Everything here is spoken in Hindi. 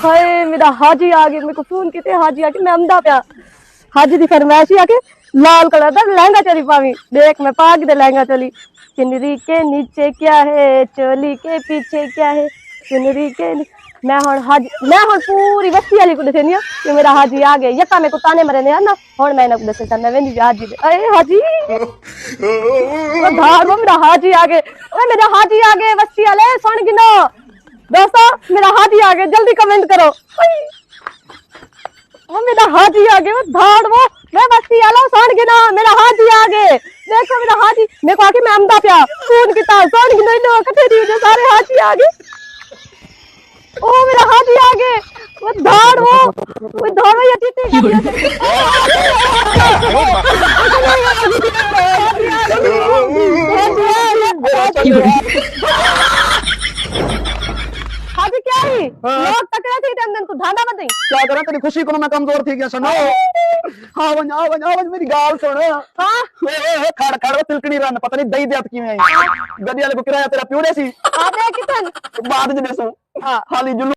हाय मेरा हाजी आ गया, मेरे को फोन किते हाजी आके मैं अमदा पिया। हाजी दी फरमाइश ही आके लाल कलर दा लहंगा चली पावी। देख मैं पाग दे लहंगा चली। चुनरी के नीचे क्या है, चोली के पीछे क्या है, चुनरी के मैं हुण पूरी बस्ती वाली को दसनी कि मेरा हाजी आ गया। यका मेरे को ताने मरे ने ना हुण मैं इन्हां को दसना मैं वेंदी हाजी दे। अरे हाजी ओ धार वो मेरा हाजी आ गए। ओए मेरा हाजी आ गए बस्ती वाले सुन गिनो। दोस्तों मेरा हाजी आ गए, जल्दी कमेंट करो। वो मेरा हाजी आ गए, वो धाड़ वो मैं बस्ती वाला सुन गिनो मेरा हाजी आ गए। देखो मेरा हाजी मेरे को आके मैं अमदा पिया फोन किता सुन गिनो इनो कथे दी जो सारे हाजी आ गए। ओ मेरा हाजी आ गए, वो धाड़ वो ये चीटी हाजी क्या ही लोग तकड़े थे तंदन तू धांधा मत दई। क्या करा तेरी खुशी को मैं कमजोर थी क्या सुनो। हाँ वंजा मेरी गाल सुन। हां खड़ खड़ तिलकड़ी रन पता नहीं दई देत किवें आई गदी वाले को किराया तेरा प्योरे सी आ दे कितन बाद में देसू हाली जुल्लू